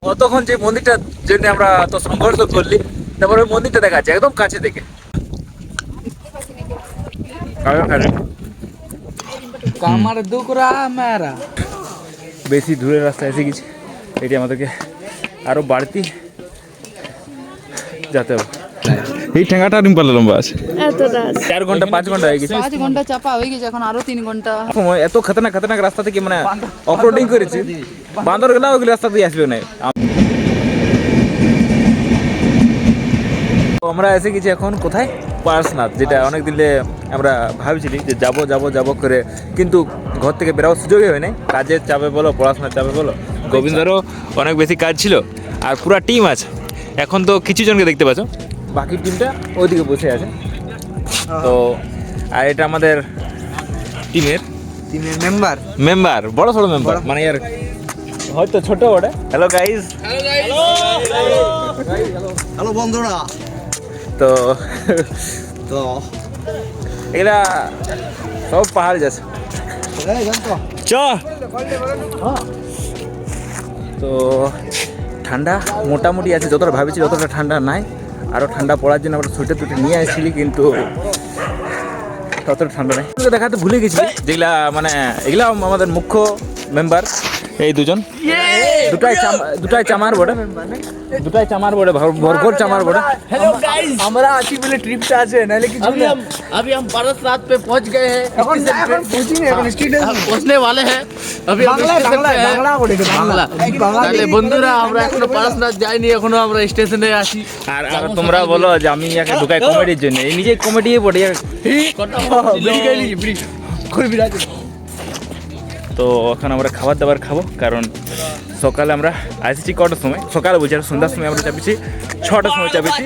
কতক্ষণ যে মন্দিরটার জন্য আমরা তো সংঘর্ষ করলি, তারপরে ওই মন্দিরটা দেখা যাচ্ছে একদম কাছে থেকে। কামার দুকরা মেরা বেশি দূরের রাস্তা এসে গেছি, এটি আমাদেরকে আরো বাড়তি যেতে হবে। এই ঠেঙ্গাটা ডিম্পাল লম্বা আছে, 4 ঘন্টা 5 ঘন্টা হয়ে গেছে, 5 ঘন্টা চাপা হয়ে গেছে, এখন আরো 3 ঘন্টা। এত খতরনাক রাস্তা থেকে মানে অফরোডিং করেছি, বান্দর গেলা ওই রাস্তা দিয়ে আসবে না। আমরা এসে গেছি এখন কোথায়, পারসনাথ, যেটা অনেক দিনে আমরা ভাবছিলি যে যাবো করে, কিন্তু ঘর থেকে বেরোবার সুযোগই হয় নাই। কাজের চাপে বলো, পড়াশোনার চাপে বলো, গোবিন্দরও অনেক বেশি কাজ ছিল, আর পুরা টিম আছে। এখন তো কিছু জনকে দেখতে পাচ্ছ, বাকি টিমটা ওইদিকে বসে আছে। তো আর এটা আমাদের টিমের মেম্বার, বড় মেম্বার, মানে এর হয়তো ছোট ওটা। হ্যালো গাইজ, হ্যালো বন্ধুরা। তো তো এগুলা সব পাহাড় যাচ্ছে চ। তো ঠান্ডা মোটামুটি আছে, যতটা ভাবেছি যতটা ঠান্ডা নাই। আরও ঠান্ডা পড়ার জন্য আমরা সোয়েটার টুইটার নিয়ে আসছিলি, কিন্তু ততটা ঠান্ডা নেই। দেখাতে ভুলে গেছি যেগুলা, মানে এগুলা আমাদের মুখ্য মেম্বার, এই দুজন, দুটাই চামার বড়ে ভরঘর চামার বড়ে। हेलो गाइस, আমরা আছি বলে ট্রিপটা আছে, নালে কিছু না। अभी हम पारसनाथ पे पहुंच गए हैं, এখন পৌঁছি না, এখন স্টেশন পৌঁছনে वाले हैं। अभी বাংলা তাহলে বন্ধুরা, আমরা এখনো পারসনাথ যাইনি, এখনো আমরা স্টেশনে আছি। আর তোমরা বলো যে আমি একে ঢুকাই কমেডির জন্য, এই নিজে কমেডি পড়ে। তো এখন আমরা খাবার দাবার খাবো, কারণ সকালে আমরা আসছি কটার সময়, সকালে বলছি, আর সন্ধ্যার সময় আমরা চাপিছি 6টার সময় চাপিছি,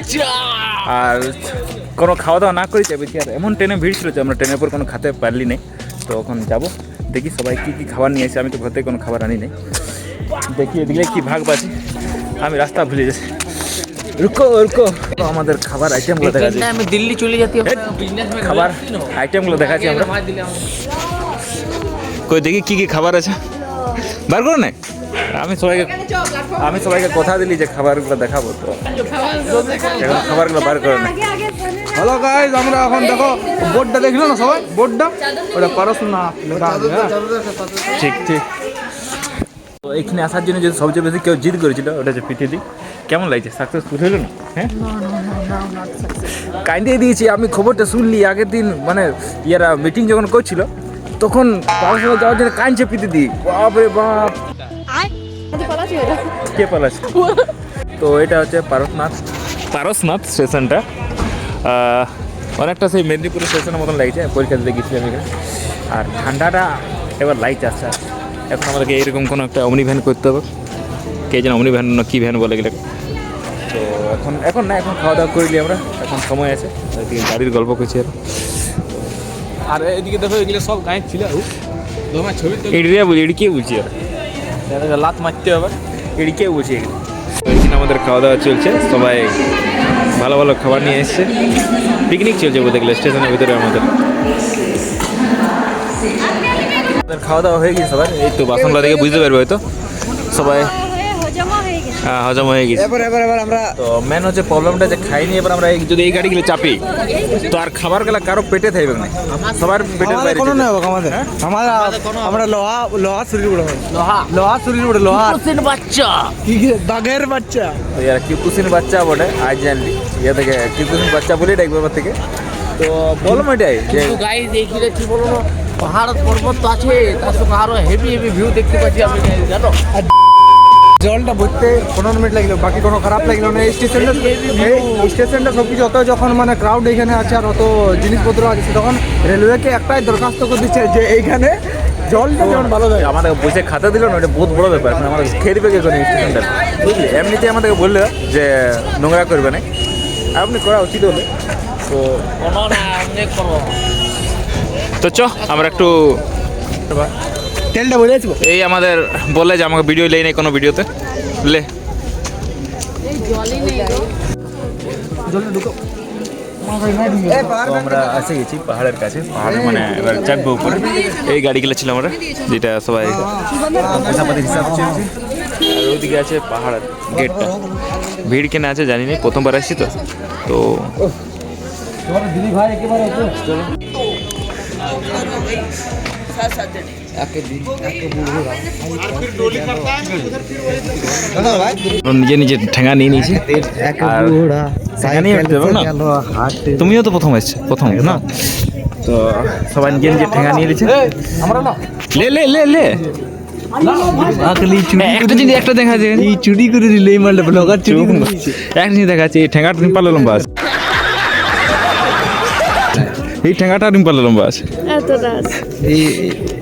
আর কোনো খাওয়া দাওয়া না করে চাপিছি। আর এমন ট্রেনে ভিড় ছিল যে আমরা ট্রেনের উপর কোনো খেতে পারলি না। তো এখন যাবো, দেখি সবাই কী খাবার নিয়ে এসে, আমি তো ঘর থেকে কোনো খাবার আনি নাই, দেখি এদিকে কী ভাগ পাচ্ছি। আমি রাস্তা ভুলে যাচ্ছি, রুকো আমাদের খাবার আইটেমগুলো দেখা যাচ্ছে। আমি দিল্লি চলে যেতে হবে, খাবার আইটেমগুলো দেখাচ্ছি আমরা, কই দেখি কী খাবার আছে, বার করো না। আমি সবাইকে কথা দিলি যে খাবারগুলো দেখাবো, তো এখন খাবারগুলো বার করে না। হ্যালো গাইস, আমরা এখন দেখো বোর্ডটা দেখলো না সবাই, বোর্ডটা ওটা পারসনাথ লেখা আছে। ঠিক। তো এখানে আসার জন্য যে সবচেয়ে বেশি কেউ জিদ করেছিল, ওটা হচ্ছে পিটিডি। কেমন লাগছে, সাকসেসফুল হলো না? হ্যাঁ, কাইন্দিয়ে দিয়েছি। আমি খবরটা শুনলি আগের দিন, মানে ইয়ারা মিটিং যখন করছিল, তখন পারসনাথ যাওয়ার জন্য কাইনছে পিটিডি। বাপরে বাপ, কে পালাচ্ছে? তো এটা হচ্ছে পারসনাথ স্টেশনটা, অনেকটা সেই মেদিনীপুর স্টেশনের মতন লাগছে। পরীক্ষা দিতে গেছিলাম এখানে, আর ঠান্ডাটা এবার লাগছে আসছে। এখন আমাদেরকে এইরকম কোনো একটা অমনি ভ্যান করতে হবে, কে যেন অমনি ভ্যান না কী ভ্যান বলে গেলে। তো এখন খাওয়া দাওয়া করলি আমরা, এখন সময় আছে, এদিকে গাড়ির গল্প করছি। আর এদিকে দেখো, এগুলো সব গায়ে ছিল, তোমার ছবি এড়িয়ে বলছি, এড়ি কে বলছি, লাত মারতে হবে, এড়ি কে বলছি। এখানে আমাদের খাওয়া দাওয়া চলছে, সবাই ভালো খাবার নিয়ে এসছে, পিকনিক চলছে বলতে গেলে স্টেশনের ভিতরে। আমাদের খাওয়া দাওয়া হয়ে গেছে সবাই, এই তো বাসনগুলো দেখে বুঝতে পারবে হয়তো সবাই হজম হয়ে গেছে। এবার আমরা তো মেন হচ্ছে প্রবলেমটা যে খাইনি। এবার আমরা যদি এই গাড়িগুলো চাপি, তো আর খাবার গেলা কারো পেটে থাকবে না, সবার পেটের বাইরে কোনো না হোক আমাদের, আমরা লোহা শরীর উড়ে, বাচ্চা বাঘের বাচ্চা। তো ইয়ার কিপুসিন বাচ্চা বলে, আজ জানলি ইয়া থেকে কিপুসিন বাচ্চা বলেই ডাকবে এবার থেকে। তো বললাম এটাই যে গাইস, এইখানে কি বলবো, পাহাড় পর্বত তো আছে, তার সঙ্গে আরো হেভি ভিউ দেখতে পাচ্ছি আমি, জানো। জলটা ভরতে 15 মিনিট লাগলো, বাকি কোনো খারাপ লাগলো না। এই স্টেশনটা সব কিছু, অত যখন মানে ক্রাউড এখানে আছে আর অত জিনিসপত্র আছে, তখন রেলওয়েকে একটাই দরখাস্ত করে দিচ্ছে যে এইখানে জলটা যেমন ভালো দেয়। আমাদের বসে খাতা দিল না, এটা বহুত বড় ব্যাপার। এখন আমাদের খেয়ে দেবে কোনো স্টেশনটা, বুঝলি? এমনিতে আমাদেরকে বললে যে নোংরা করবে না, আপনি করা উচিত হলে। তো চ আমরা একটু তেলটা বলে আসবো। এই আমাদের বলে যে আমাকে ভিডিও লেই নেই কোনো ভিডিওতে, লে তো আমরা এসে গেছি পাহাড়ের কাছে। পাহাড়ের মানে এবার চাপবো উপরে। এই গাড়িগুলো ছিল আমরা, যেটা সবাই পয়সাপাতির হিসাব চলছে। ওদিকে আছে পাহাড় গেটটা। ভিড় কেন আছে জানি না, প্রথমবার আসছি তো। তো চলো। নিজে নিজে ঠেঙা নিয়ে নিয়েছি। আর ঠেঙা নিয়ে উঠতে হবে না, তুমিও তো প্রথম এসছো, প্রথম না? তো সবাই নিজে নিজে ঠেঙা নিয়ে নিয়েছে। লে লে লে লে একটা জিনিস একটা দেখা যায়, চুরি করে দিলে এই মালটা ব্লগার চুরি করে একটা জিনিস দেখা যাচ্ছে, এই ঠেঙাটা নিম্পালে লম্বা আছে, এই ঠেঙাটা নিম্পালে লম্বা আছে।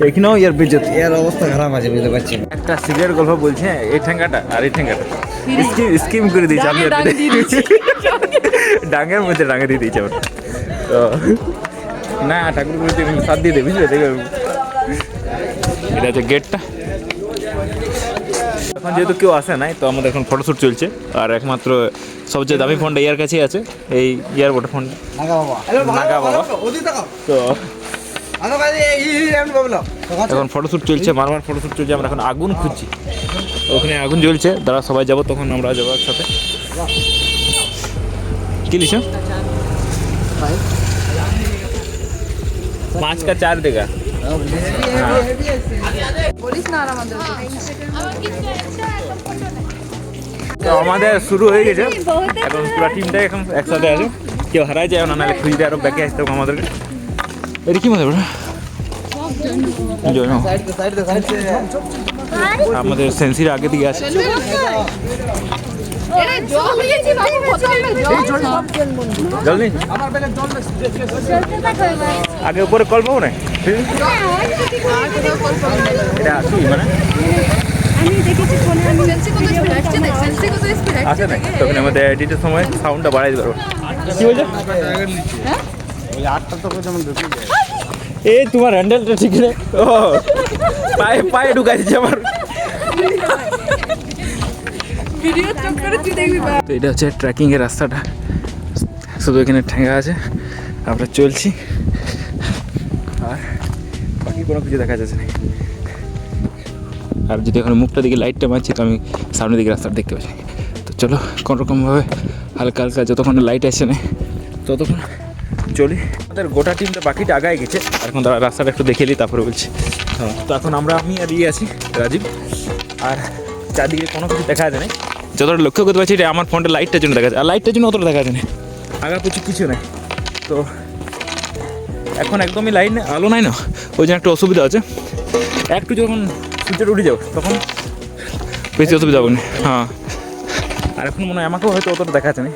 এখানেও ইয়ার বেজত, এর অবস্থা খারাপ আছে, বুঝতে পারছি। একটা সিগারেট গল্প বলছে, এই ঠেঙ্গাটা আর এই ঠেঙ্গাটা স্কিম করে দিয়েছে আমি, ডাঙ্গের মধ্যে ডাঙ্গে দিয়ে দিয়েছে আমার। তো না ঠাকুর করে সাথ দিয়ে দেবে, বুঝলে? এটা হচ্ছে গেটটা। এখন যেহেতু কেউ আসে নাই, তো আমাদের এখন ফটোশ্যুট চলছে। আর একমাত্র সবচেয়ে দামি ফোনটা ইয়ার কাছেই আছে, এই ইয়ার বড় ফোন নাগা বাবা। তো এখন ফটোশ্যুট চলছে, মারমার ফটোশ্যুট চলছে। আমরা এখন আগুন খুঁজছি, ওখানে আগুন জ্বলছে, দাঁড়া সবাই যাবো, তখন আমরা যাবো একসাথে। কি লিছ 5 का 4 देगा। তো আমাদের শুরু হয়ে গেছে, এখন পুরো টিমটা এখন একসাথে আছে। কেউ হারাই যায় না, নাহলে খুঁজতে আরো ব্যাকে আসতে হবে আমাদেরকে। এটা কি মজা বড় আমাদের সেন্সির আগে দিকে আছে। জল নেই আগে, উপরে কল পাবো না এটা কি মানে আছে না, তখন আমাদের এডিটের সময় সাউন্ডটা বাড়াই দিতে পারবো। কি বলছো? এই তোমার হ্যান্ডেলটা ঠিক নেই, ও পায়ে পায়ে ঢুকাই দিচ্ছে আমার। তো এটা হচ্ছে ট্রেকিংয়ের রাস্তাটা, শুধু এখানে ঠেঙ্গা আছে, আমরা চলছি, আর বাকি কোনো কিছু দেখা যাচ্ছে না। আর যদি এখন মুখটা দিকে লাইটটা মারছি, তো আমি সামনের দিকে রাস্তাটা দেখতে পাচ্ছি। তো চলো কোনোরকমভাবে হালকা হালকা যতক্ষণ লাইট আসছে না ততক্ষণ চলি। আমাদের গোটা টিমটা বাকিটা আগায় গেছে, এখন তারা রাস্তাটা একটু দেখে নিই, তারপরে বলছি। হ্যাঁ, তো এখন আমি আর আছি রাজীব, আর চারদিকে কোনো কিছু দেখা যায় না। যতটা লক্ষ্য করতে পারছি, এটা আমার ফোনটা লাইটটার জন্য দেখা যায়, আর লাইটটার জন্য অতটা দেখা যায় না, আগা পিছু কিছু নেই। তো এখন একদমই লাইট নেই, আলো নাই না, ওই জন্য একটু অসুবিধা আছে। একটু যখন সূর্যটা উঠে যাও তখন বেশি অসুবিধা হবে না। হ্যাঁ, আর এখন মনে হয় আমাকেও হয়তো অতটা দেখা যাচ্ছে না,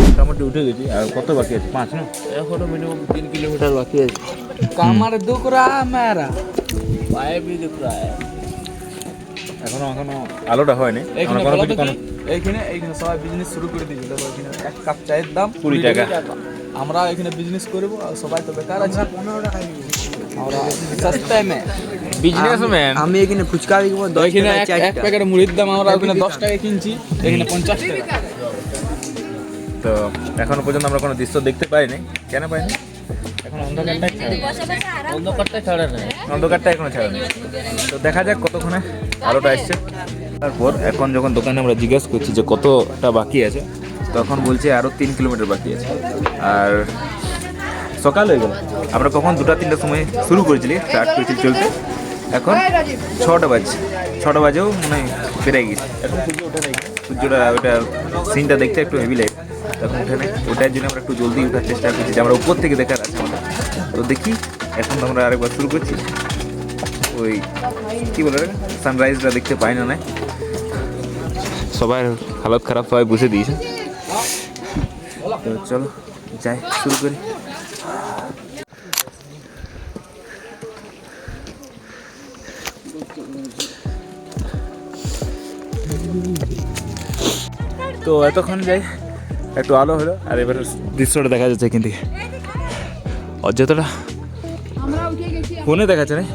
মোটামুটি উঠে গেছি। আর কত বাকি আছে? 5 না, এখনো মিনিমাম 3 কিলোমিটার বাকি আছে। কামার দুঃখ रहा मेरा पाए भी दिख रहा है। এখনো আলোটা হয়নি। এইখানে সবাই বিজনেস শুরু করে দিয়েছিল, এখানে এক কাপ চায়ের দাম 20 টাকা। আমরা এখানে বিজনেস করব, আর সবাই তো বেকার আছে। 15 টাকা আমরা সস্তায় মে বিজনেসম্যান। আমি এখানে ফুচকা বিকব 10 টাকা, এক প্যাকেট মুড়ির দাম আমরা ওখানে 10 টাকা কিনছি, এখানে 50 টাকা। তো এখনো পর্যন্ত আমরা কোনো দৃশ্য দেখতে পাইনি। কেন পাইনি? এখন অন্ধকারটা এখনো ছাড়া নেই। তো দেখা যাক কতক্ষণে আলোটা আসছে। তারপর এখন যখন দোকানে আমরা জিজ্ঞেস করছি যে কতটা বাকি আছে, তখন বলছে আরও 3 কিলোমিটার বাকি আছে। আর সকাল হয়ে গেল, আমরা কখন 2টা-3টার সময় শুরু করেছিলি, স্টার্ট করেছিলি চলতে, এখন 6টা বাজছে। 6টা বাজেও মনে হয় পেরিয়ে গেছে। এখন সূর্য ওঠে নাই, সূর্যটা ওটা সিনটা দেখতে একটু হেভি লাগে, তখন উঠে নেই। ওটার জন্য আমরা একটু জলদি ওঠার চেষ্টা করছি, যে আমরা উপর থেকে দেখার আছে আমাদের। তো দেখি, এখন তো আমরা আরেকবার শুরু করছি। ওই কী বলে সানরাইজটা দেখতে পাই না, না সবার হালত খারাপ, সবাই বুঝে দিয়েছে। তো চলো যাই, শুরু করি। তো এতক্ষণ যাই, একটু আলো হলো, আর এবার দৃশ্যটা দেখা যাচ্ছে এখান থেকে। অযতটা ফোনে দেখাচ্ছে না,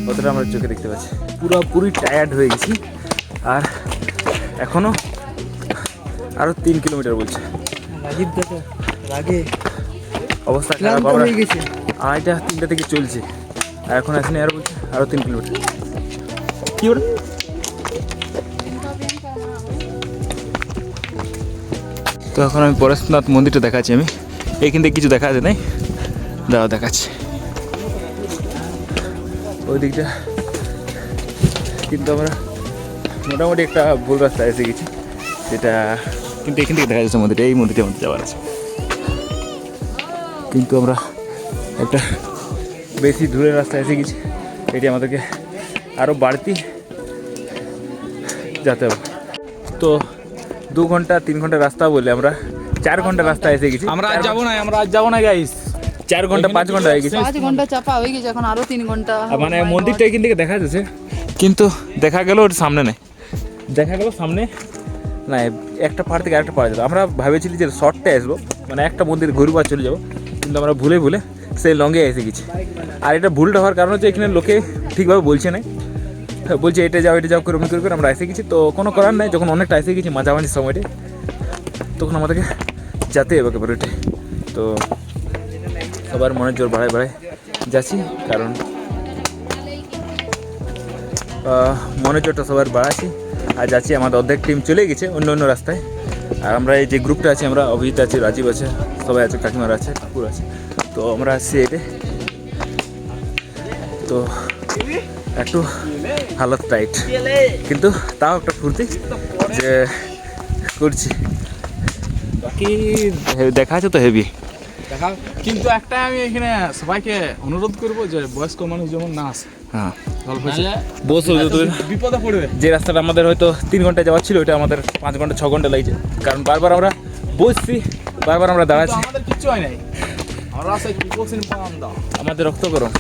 অতটা আমরা চোখে দেখতে পাচ্ছি। পুরোপুরি টায়ার্ড হয়ে গেছি, আর এখনও আরও 3 কিলোমিটার বলছে। রাজীব দাদা আগে অবস্থা খারাপ, আমরা 2:30 থেকে চলছে, আর এখন আসেনি, আর বলছে আরও 3 কিলোমিটার। কী ওটা তো এখন আমি পরেশনাথ মন্দিরটা দেখাচ্ছি আমি এইখান থেকে কিছু দেখা যায় নাই দাঁড়াও দেখাচ্ছি ওই দিকটা কিন্তু আমরা মোটামুটি একটা ভুল রাস্তায় এসে গেছি যেটা কিন্তু এখান থেকে দেখা যাচ্ছে মন্দিরটা এই মন্দিরটার মধ্যে যাওয়ার আছে কিন্তু আমরা একটা বেশি দূরের রাস্তায় এসে গেছি এটি আমাদেরকে আরও বাড়তি যেতে হবে তো 2 ঘন্টা 3 ঘন্টা রাস্তা বলে আমরা 4 ঘন্টা রাস্তা এসে গেছি আমরা আজ যাবো না গাইস 4 ঘন্টা 5 ঘন্টা হয়ে গেছে 5 ঘন্টা চাপা হয়ে গেছে এখন আরো 3 ঘন্টা মানে মন্দিরটা এখান থেকে দেখা যাচ্ছে কিন্তু দেখা গেল ওর সামনে নেই দেখা গেল সামনে না একটা পাড় থেকে আরেকটা পাড়া যাবে আমরা ভেবেছিলি যে শর্টটা আসবো মানে একটা মন্দির ঘুরবো আর চলে যাবো কিন্তু আমরা ভুলে সেই লঙ্গে এসে গেছি আর এটা ভুলটা হওয়ার কারণ হচ্ছে এখানে লোকে ঠিকভাবে বলছে না বলছে এটা যাও করে করে আমরা এসে গেছি তো কোনো করার নাই যখন অনেকটা এসে গেছি মাঝামাঝি সময়টা তখন আমাদেরকে যেতে হবে একেবারে ওইটাই তো সবার মনের জোর বাড়ায় যাচ্ছি কারণ মনের জোরটা সবার বাড়াচ্ছি আর যাচ্ছি আমাদের অর্ধেক টিম চলে গেছে অন্য রাস্তায় আর আমরা এই যে গ্রুপটা আছে আমরা অভিজিৎ আছে রাজীব আছে সবাই আছে কাকিমার আছে কাকুর আছে তো আমরা আসছি এতে তো একটু হালত টাইট কিন্তু তাও একটা ফুর্তি যে করছি বাকি দেখা আছে তো হেভি দেখা কিন্তু একটা আমি এখানে সবাইকে অনুরোধ করবো যে বয়স্ক মানুষ যেমন না আসে হ্যাঁ বস বিপদে পড়বে যে রাস্তাটা আমাদের হয়তো 3 ঘন্টা যাওয়ার ছিল ওইটা আমাদের 5 ঘন্টা 6 ঘন্টা লাগছে কারণ বারবার আমরা বসছি বারবার আমরা দাঁড়াচ্ছি আমাদের কিচ্ছু হয় নাই আমরা আসে কি বলছেন পাম দাও আমাদের রক্ত গরম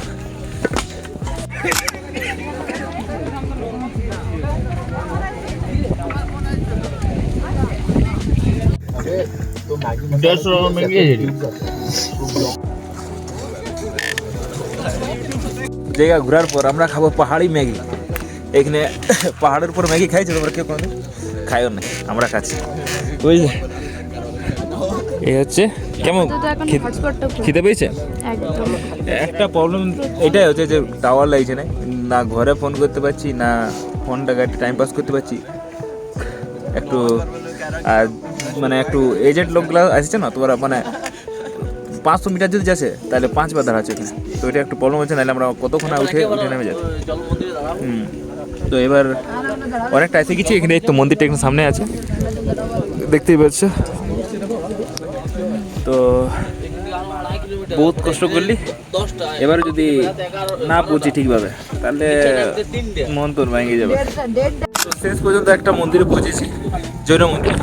জায়গা ঘোরার পর আমরা খাবো পাহাড়ি ম্যাগি এখানে পাহাড়ের উপর ম্যাগি খাইছো তোমরা কেউ কোনো খাইও না আমরা খাচ্ছি ওই যে এই হচ্ছে কেমন খিদে পেয়েছে একটা প্রবলেম এটাই হচ্ছে যে টাওয়ার লাগছে না ঘরে ফোন করতে পারছি না ফোনটা গাড়ি টাইম পাস করতে পারছি একটু আর মানে একটু এজেন্ট লোকগুলো আসছে না তোমরা মানে 500 মিটার যদি যাচ্ছে তাহলে 5 বার দাঁড়াচ্ছে তো এটা একটু প্রবলেম হচ্ছে নাহলে আমরা কতক্ষণ উঠে নেমে যাচ্ছি তো এবার অনেকটা এসে গেছি এখানে তো মন্দিরটা একটু সামনে আছে দেখতেই পাচ্ছ তো বহুত কষ্ট করলি এবার যদি না পৌঁছি ঠিকভাবে তাহলে মন তোর ভেঙে যাবে তো শেষ পর্যন্ত একটা মন্দিরে পৌঁছেছি জৈন মন্দির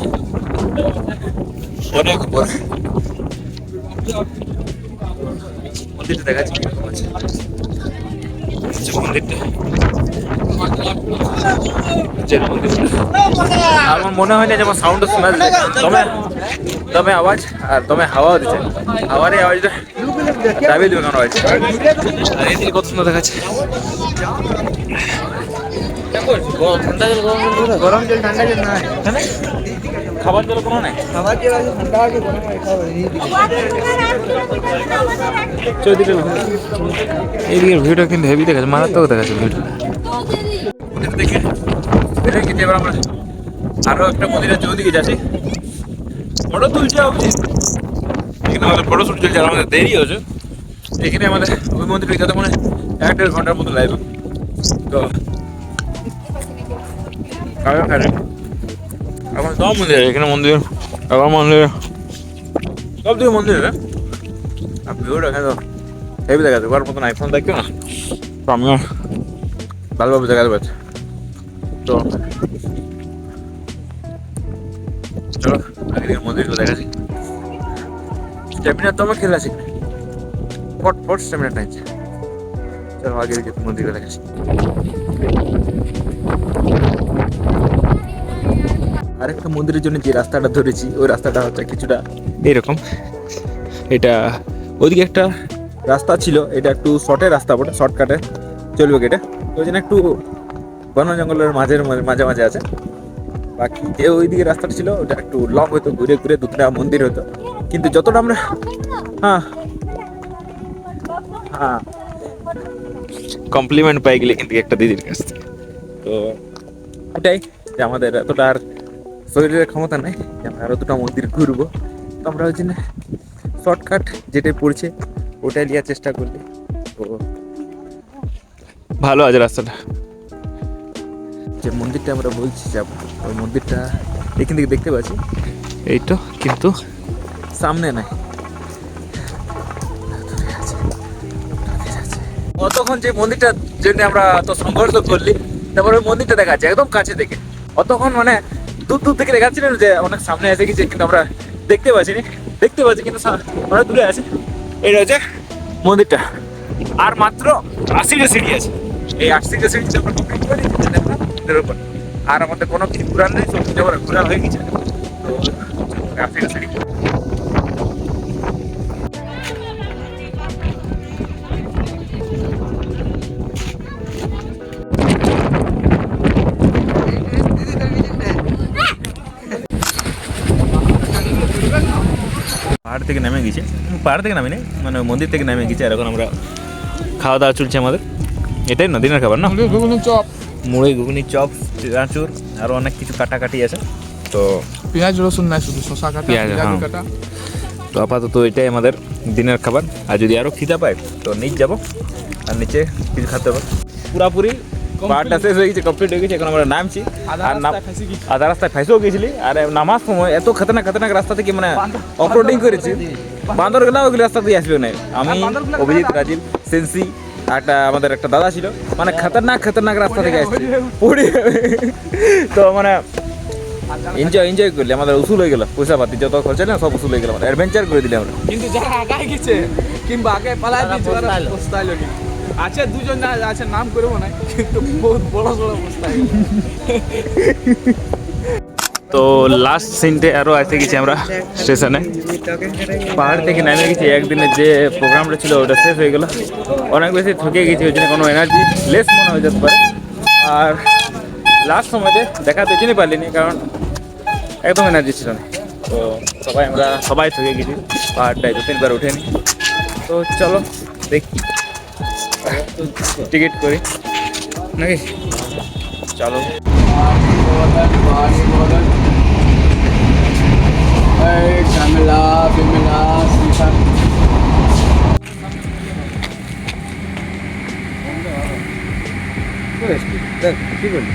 অনেক বড় মন্দিরটা দেখাচ্ছি মন্দিরটা আমার মনে হয় না যেমন সাউন্ডটা শোনা যাচ্ছে তবে আওয়াজ আর তবে হাওয়াও দিচ্ছে হাওয়ারই আওয়াজটা দাবি দেবে কেন আওয়াজ আর এদিকে কত সুন্দর দেখাচ্ছে গরম জল ঠান্ডা জল না খাবার জল কোনো নাই এইদিকে ভিউটা কিন্তু হেভি দেখাচ্ছে মারাত্মক দেখাচ্ছে ভিউটা দেখে কিন্তু এবার আমরা আরো একটা মন্দিরের চৌদিকে যাচ্ছি ফটো তুলছে এখানে আমাদের ফটো শুট চলছে আর আমাদের দেরি হচ্ছে এখানে আমাদের ওই মন্দিরে যেতে মানে 1-1.5 ঘন্টার মতো লাগবে তো এখন সব মন্দির এখানে মন্দির আবার মন্দির সব দিকে মন্দির আর ভিউটা এখানে হেভি দেখাচ্ছে ওর মতন আইফোন দেখছো না তো আমিও ভালোভাবে দেখাতে পারছি তো চলো আগের মন্দিরগুলো দেখাচ্ছি স্ট্যামিনা তো আমার খেলে আছে ফট স্ট্যামিনা টাইমছে চলো আগের মন্দিরগুলো দেখাচ্ছি আরেকটা মন্দিরের জন্য যে রাস্তাটা ধরেছি ওই রাস্তাটা হচ্ছে কিছুটা এইরকম এটা ওইদিকে একটা রাস্তা ছিল এটা একটু শর্টের রাস্তা বটে শর্টকাটে চলবে এটা ওই জন্য একটু বন জঙ্গলের মাঝে আছে বাকি যে ওইদিকে রাস্তাটা ছিল ওটা একটু লং হতো ঘুরে ঘুরে 2-3টা মন্দির হতো কিন্তু যতটা আমরা হ্যাঁ কমপ্লিমেন্ট পাই গেলে কিন্তু একটা দিদির কাছ থেকে তো এটাই যে আমাদের এতটা আর শরীরের ক্ষমতা নেই যে আমরা আরও দুটো মন্দির ঘুরবো, তো আমরা ওই জন্য শর্টকাট যেটাই পড়ছে ওটাই নেওয়ার চেষ্টা করলি। তো ভালো আছে রাস্তাটা। যে মন্দিরটা আমরা বলছি যাব, ওই মন্দিরটা এখান থেকে দেখতে পাচ্ছি, এই তো, কিন্তু সামনে নাই, অতক্ষণ যে মন্দিরটার জন্য আমরা তো সংঘর্ষ করলি, তারপরে ওই মন্দিরটা দেখা যাচ্ছে একদম কাছে থেকে, অতক্ষণ মানে দূর দূর থেকে দেখাচ্ছিল যে অনেক সামনে এসে গেছে, কিন্তু আমরা দেখতে পাচ্ছি কিন্তু অনেক দূরে আছে। এটা হচ্ছে মন্দিরটা, আর মাত্র 80টা সিঁড়ি আছে। এই 80টা সিঁড়ি আমরা কমপ্লিট করে দিচ্ছি মন্দিরের উপর, আর আমাদের কোনো কিছু ঘোরার নেই, সব কিছু আমরা ঘোরা হয়ে গেছে। তো 80টা সিঁড়ি পাহাড় থেকে নেমে গেছে, পাহাড় থেকে নামি নেই, মানে মন্দির থেকে নেমে গেছে। আর এখন আমরা খাওয়া দাওয়া চলছে আমাদের, এটাই না দিনের খাবার না, ঘুগনি চপ, মুড়ি, ঘুগনি, চপ, চানাচুর, আরও অনেক কিছু কাটাকাটি আছে। তো পেঁয়াজ রসুন নাই, শুধু শশা কাটা, পেঁয়াজ, পেঁয়াজ হ্যাঁ। কাটা। তো আপাতত এটাই আমাদের দিনের খাবার। আর যদি আরও খিদা পায় তো নিচে যাবো, আর নিচে কিছু খেতে হবে। পুরাপুরি পাহাড়টা শেষ হয়ে গেছে, কমপ্লিট হয়ে গেছে। এখন আমরা নামছি, আর আধা রাস্তায় ফাঁসেও গেছিলি। আর নামার সময় এত খতরনাক রাস্তা থেকে মানে অফরোডিং করেছি, বান্দর গেলাম ওগুলি রাস্তা দিয়ে আসবে না। আমি, অভিজিৎ, রাজীব, সেন্সি, আমাদের একটা দাদা ছিল, মানে খতরনাক রাস্তা থেকে আসছি পড়ে। তো মানে এনজয় করলি, আমাদের উসুল হয়ে গেল, পয়সা পাতি যত খরচা না সব উসুল হয়ে গেল, অ্যাডভেঞ্চার করে দিলে আমরা। কিন্তু যারা আগায় গেছে কিংবা আগে পালাই দিয়েছে ওরা পস্তাইলো কিন্তু। আছে দুজন আছে, নাম করবো না, কিন্তু বহুত বড় পস্তাইলো। তো লাস্ট সিনটে আরও আসতে গেছি আমরা স্টেশনে, পাহাড় থেকে নেমে গেছি। একদিনের যে প্রোগ্রামটা ছিল ওটা শেষ হয়ে গেল, অনেক বেশি থকে গেছি, ওই জন্য কোনো এনার্জি লেস মনে হয়ে যেতে পারে। আর লাস্ট সময়তে দেখা তো চিনি পারলিনি, কারণ একদম এনার্জি ছিল না। তো আমরা সবাই থকে গেছি, পাহাড়টায় 2-3 বার উঠেনি। তো চলো দেখি, টিকিট করি নাকি, চলো। ঝামেলা বিমেলা শ্রীকান কি বলি